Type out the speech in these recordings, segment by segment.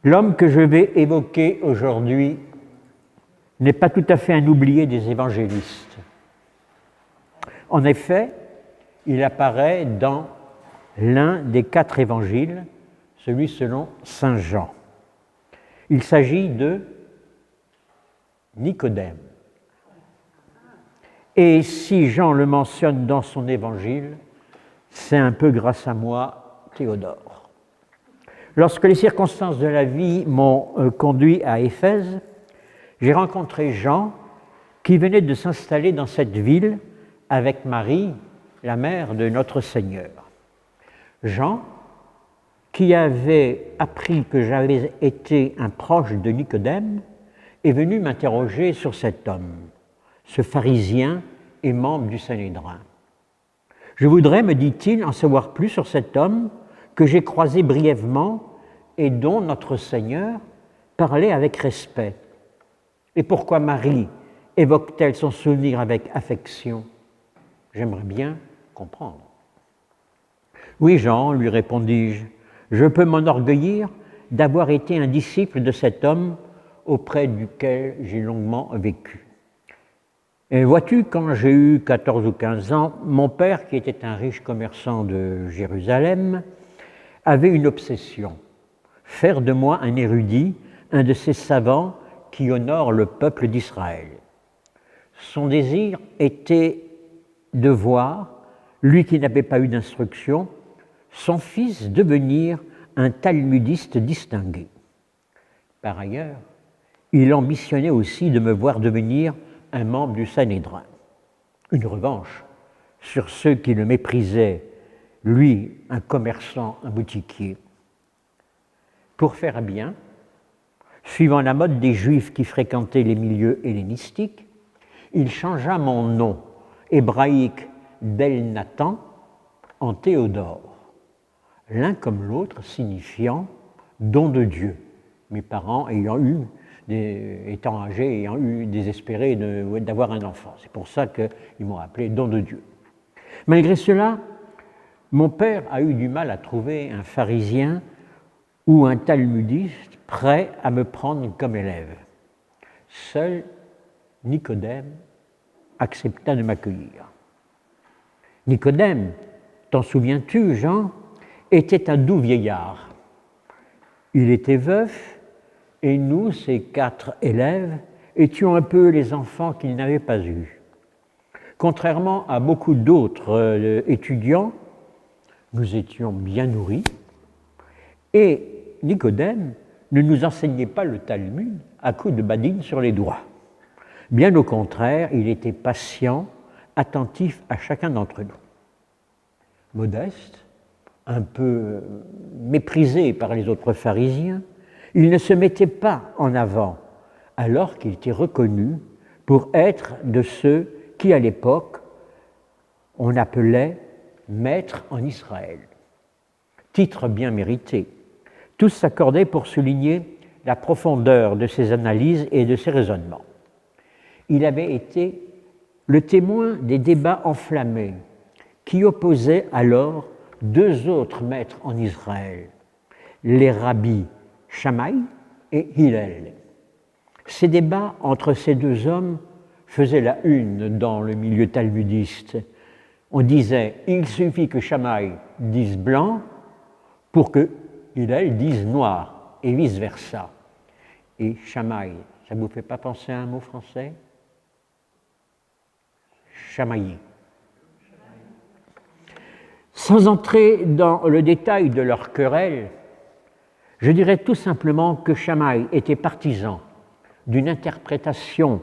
L'homme que je vais évoquer aujourd'hui n'est pas tout à fait un oublié des évangélistes. En effet, il apparaît dans l'un des 4 évangiles, celui selon saint Jean. Il s'agit de Nicodème. Et si Jean le mentionne dans son évangile, c'est un peu grâce à moi, Théodore. Lorsque les circonstances de la vie m'ont conduit à Éphèse, j'ai rencontré Jean qui venait de s'installer dans cette ville avec Marie, la mère de notre Seigneur. Jean, qui avait appris que j'avais été un proche de Nicodème, est venu m'interroger sur cet homme, ce pharisien et membre du Sanhédrin. Je voudrais, me dit-il, en savoir plus sur cet homme que j'ai croisé brièvement et dont notre Seigneur parlait avec respect. Et pourquoi Marie évoque-t-elle son souvenir avec affection? J'aimerais bien comprendre. Oui, Jean, lui répondis-je, je peux m'enorgueillir d'avoir été un disciple de cet homme auprès duquel j'ai longuement vécu. Et vois-tu, quand j'ai eu 14 ou 15 ans, mon père, qui était un riche commerçant de Jérusalem, avait une obsession, faire de moi un érudit, un de ces savants qui honorent le peuple d'Israël. Son désir était de voir, lui qui n'avait pas eu d'instruction, son fils devenir un talmudiste distingué. Par ailleurs, il ambitionnait aussi de me voir devenir un membre du Sanhédrin. Une revanche sur ceux qui le méprisaient, lui, un commerçant, un boutiquier. Pour faire bien, suivant la mode des Juifs qui fréquentaient les milieux hellénistiques, il changea mon nom hébraïque d'El-Nathan en Théodore, l'un comme l'autre signifiant don de Dieu. Mes parents étant âgés, ayant eu désespéré d'avoir un enfant. C'est pour ça qu'ils m'ont appelé don de Dieu. Malgré cela, mon père a eu du mal à trouver un pharisien ou un talmudiste prêt à me prendre comme élève. Seul Nicodème accepta de m'accueillir. Nicodème, t'en souviens-tu, Jean, était un doux vieillard. Il était veuf, et nous, ses 4 élèves, étions un peu les enfants qu'il n'avait pas eus. Contrairement à beaucoup d'autres étudiants, nous étions bien nourris, et Nicodème ne nous enseignait pas le Talmud à coups de badine sur les doigts. Bien au contraire, il était patient, attentif à chacun d'entre nous. Modeste, un peu méprisé par les autres pharisiens, il ne se mettait pas en avant, alors qu'il était reconnu pour être de ceux qui, à l'époque, on appelait maîtres en Israël. Titre bien mérité. Tous s'accordaient pour souligner la profondeur de ses analyses et de ses raisonnements. Il avait été le témoin des débats enflammés qui opposaient alors 2 autres maîtres en Israël, les rabbis Shammai et Hillel. Ces débats entre ces 2 hommes faisaient la une dans le milieu talmudiste. On disait « il suffit que Shammai dise blanc pour que Hillel dise noir » et vice-versa. Et Shammai, ça ne vous fait pas penser à un mot français? Chamailler. Sans entrer dans le détail de leur querelle, je dirais tout simplement que Shammai était partisan d'une interprétation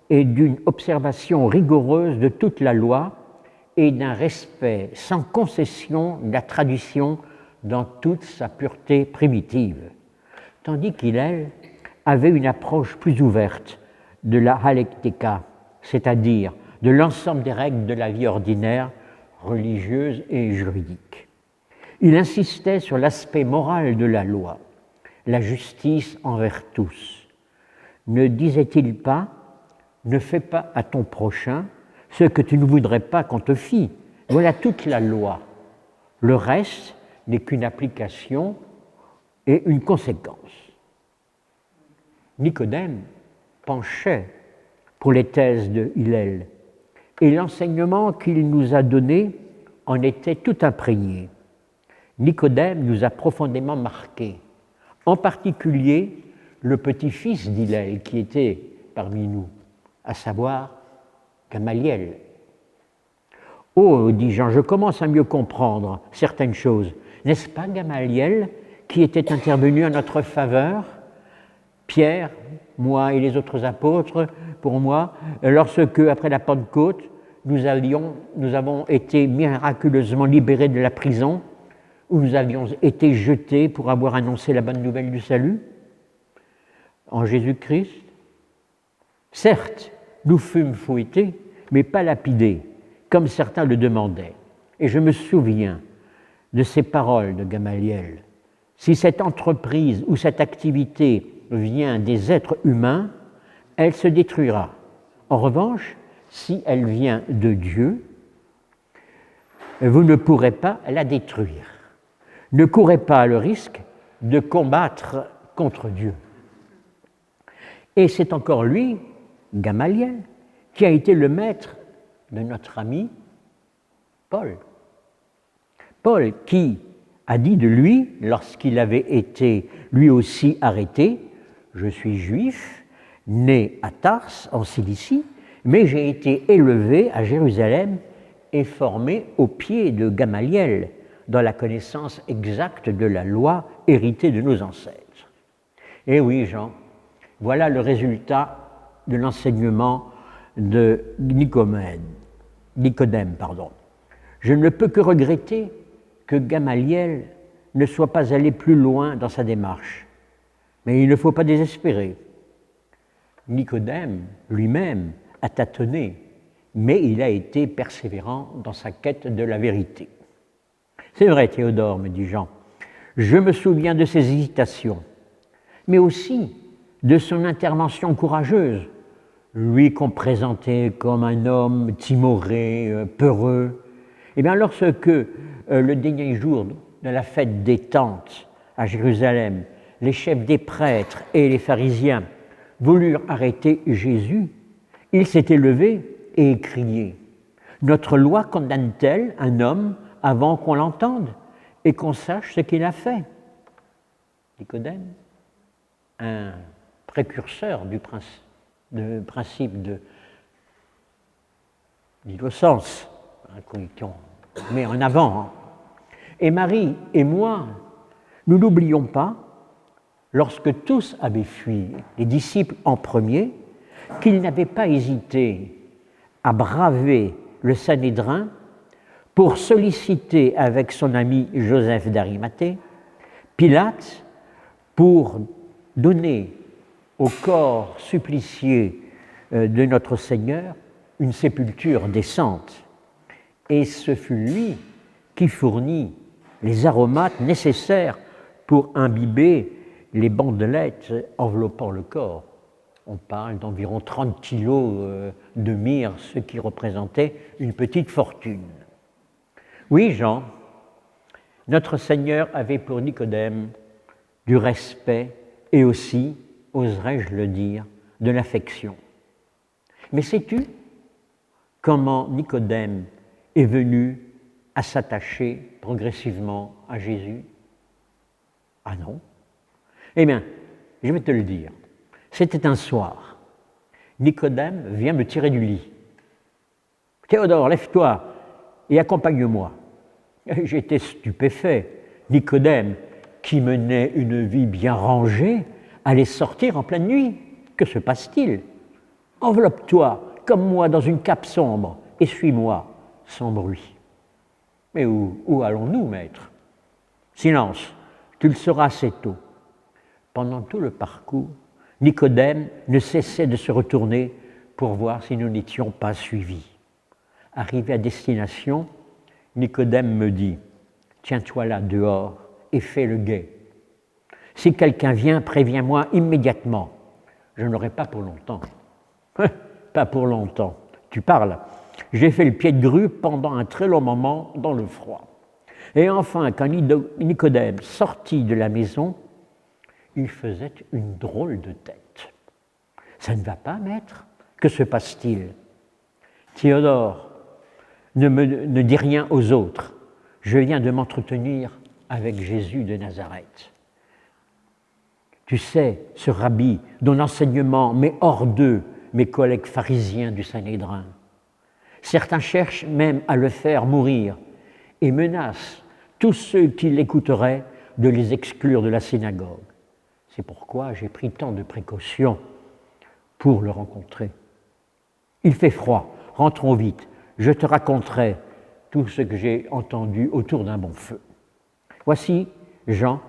et d'une observation rigoureuse de toute la loi et d'un respect sans concession de la tradition dans toute sa pureté primitive, tandis qu'Hillel avait une approche plus ouverte de la halaktika, c'est-à-dire de l'ensemble des règles de la vie ordinaire, religieuse et juridique. Il insistait sur l'aspect moral de la loi, la justice envers tous. Ne disait-il pas « Ne fais pas à ton prochain ce que tu ne voudrais pas qu'on te fît ». Voilà toute la loi. Le reste n'est qu'une application et une conséquence. Nicodème penchait pour les thèses de Hillel, et l'enseignement qu'il nous a donné en était tout imprégné. Nicodème nous a profondément marqués, en particulier le petit-fils d'Hillel qui était parmi nous, à savoir Gamaliel. Oh, dit Jean, je commence à mieux comprendre certaines choses. N'est-ce pas Gamaliel qui était intervenu en notre faveur, Pierre, moi et les autres apôtres, pour moi, lorsque, après la Pentecôte, nous avons été miraculeusement libérés de la prison, où nous avions été jetés pour avoir annoncé la bonne nouvelle du salut en Jésus-Christ. Certes, nous fûmes fouettés, mais pas lapidés, comme certains le demandaient. Et je me souviens de ces paroles de Gamaliel. Si cette entreprise ou cette activité vient des êtres humains, elle se détruira. En revanche, si elle vient de Dieu, vous ne pourrez pas la détruire. Ne courez pas le risque de combattre contre Dieu. Et c'est encore lui, Gamaliel, qui a été le maître de notre ami Paul. Paul qui a dit de lui, lorsqu'il avait été lui aussi arrêté, « Je suis juif, né à Tars, en Cilicie, mais j'ai été élevé à Jérusalem et formé au pied de Gamaliel, dans la connaissance exacte de la loi héritée de nos ancêtres. » Et oui, Jean, voilà le résultat de l'enseignement de Nicodème. Je ne peux que regretter que Gamaliel ne soit pas allé plus loin dans sa démarche. Mais il ne faut pas désespérer. Nicodème lui-même a tâtonné, mais il a été persévérant dans sa quête de la vérité. C'est vrai, Théodore, me dit Jean, je me souviens de ses hésitations, mais aussi de son intervention courageuse, lui qu'on présentait comme un homme timoré, peureux. Eh bien, lorsque le dernier jour de la fête des Tentes à Jérusalem, les chefs des prêtres et les pharisiens voulurent arrêter Jésus, il s'était levé et crié « Notre loi condamne-t-elle un homme avant qu'on l'entende et qu'on sache ce qu'il a fait ?» Nicodème, un précurseur du principe d'innocence, qu'on met en avant. Et Marie et moi, nous n'oublions pas, lorsque tous avaient fui, les disciples en premier, qu'ils n'avaient pas hésité à braver le Sanhédrin pour solliciter avec son ami Joseph d'Arimathée Pilate pour donner au corps supplicié de notre Seigneur une sépulture décente. Et ce fut lui qui fournit les aromates nécessaires pour imbiber les bandelettes enveloppant le corps. On parle d'environ 30 kilos de myrrhe, ce qui représentait une petite fortune. Oui, Jean, notre Seigneur avait pour Nicodème du respect et aussi, oserais-je le dire, de l'affection. Mais sais-tu comment Nicodème est venu à s'attacher progressivement à Jésus? Ah non? Eh bien, je vais te le dire. C'était un soir. Nicodème vient me tirer du lit. « Théodore, lève-toi et accompagne-moi. » J'étais stupéfait. Nicodème, qui menait une vie bien rangée, allait sortir en pleine nuit. Que se passe-t-il? Enveloppe-toi, comme moi, dans une cape sombre, et suis-moi, sans bruit. Mais où allons-nous, maître? Silence, tu le sauras assez tôt. Pendant tout le parcours, Nicodème ne cessait de se retourner pour voir si nous n'étions pas suivis. Arrivé à destination, Nicodème me dit « Tiens-toi là dehors et fais le guet. Si quelqu'un vient, préviens-moi immédiatement. Je n'aurai pas pour longtemps. » Pas pour longtemps. Tu parles. J'ai fait le pied de grue pendant un très long moment dans le froid. Et enfin, quand Nicodème sortit de la maison, il faisait une drôle de tête. « Ça ne va pas, maître? Que se passe-t-il » ? « Théodore, ne dis rien aux autres. Je viens de m'entretenir avec Jésus de Nazareth. Tu sais, ce rabbi dont l'enseignement met hors d'eux mes collègues pharisiens du Sanhédrin. Certains cherchent même à le faire mourir et menacent tous ceux qui l'écouteraient de les exclure de la synagogue. C'est pourquoi j'ai pris tant de précautions pour le rencontrer. Il fait froid, rentrons vite, je te raconterai tout ce que j'ai entendu autour d'un bon feu. Voici, Jean,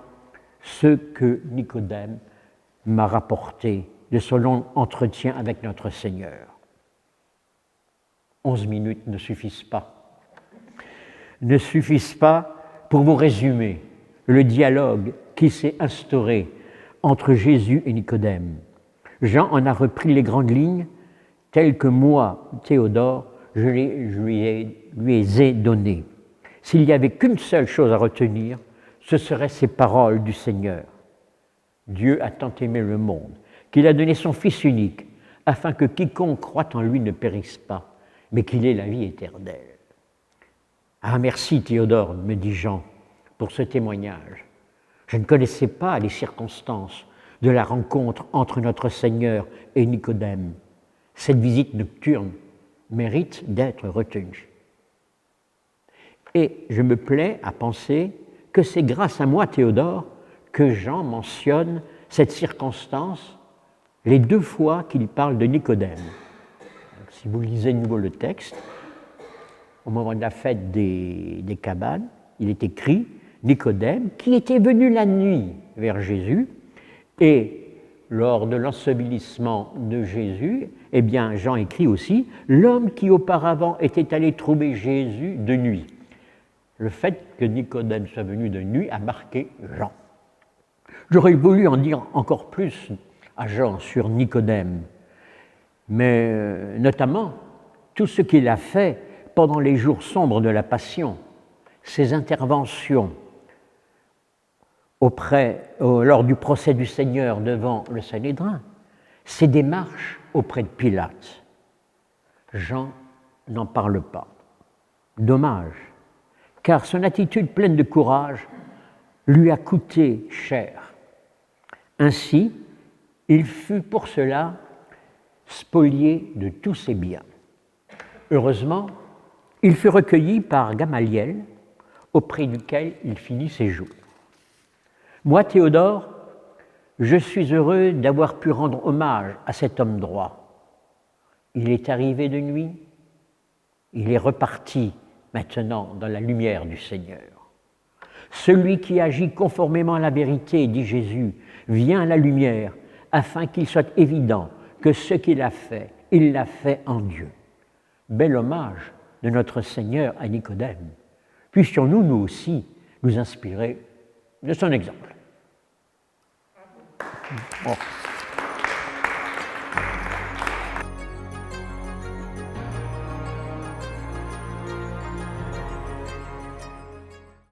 ce que Nicodème m'a rapporté de son long entretien avec notre Seigneur. 11 minutes ne suffisent pas. Ne suffisent pas pour vous résumer le dialogue qui s'est instauré entre Jésus et Nicodème. Jean en a repris les grandes lignes telles que moi, Théodore, je lui ai données. S'il n'y avait qu'une seule chose à retenir, ce seraient ces paroles du Seigneur. Dieu a tant aimé le monde qu'il a donné son Fils unique, afin que quiconque croit en lui ne périsse pas, mais qu'il ait la vie éternelle. Ah, merci Théodore, me dit Jean, pour ce témoignage. Je ne connaissais pas les circonstances de la rencontre entre notre Seigneur et Nicodème. Cette visite nocturne mérite d'être retenue. Et je me plais à penser que c'est grâce à moi, Théodore, que Jean mentionne cette circonstance les 2 fois qu'il parle de Nicodème. Donc, si vous lisez de nouveau le texte, au moment de la fête des cabanes, il est écrit Nicodème, qui était venu la nuit vers Jésus, et lors de l'ensevelissement de Jésus, eh bien, Jean écrit aussi « L'homme qui auparavant était allé trouver Jésus de nuit ». Le fait que Nicodème soit venu de nuit a marqué Jean. J'aurais voulu en dire encore plus à Jean sur Nicodème, mais notamment tout ce qu'il a fait pendant les jours sombres de la Passion, ses interventions lors du procès du Seigneur devant le Sanhédrin, ses démarches auprès de Pilate. Jean n'en parle pas. Dommage, car son attitude pleine de courage lui a coûté cher. Ainsi, il fut pour cela spolié de tous ses biens. Heureusement, il fut recueilli par Gamaliel, auprès duquel il finit ses jours. Moi, Théodore, je suis heureux d'avoir pu rendre hommage à cet homme droit. Il est arrivé de nuit, il est reparti maintenant dans la lumière du Seigneur. Celui qui agit conformément à la vérité, dit Jésus, vient à la lumière afin qu'il soit évident que ce qu'il a fait, il l'a fait en Dieu. Bel hommage de notre Seigneur à Nicodème. Puissions-nous, nous aussi, nous inspirer de son exemple. Bon.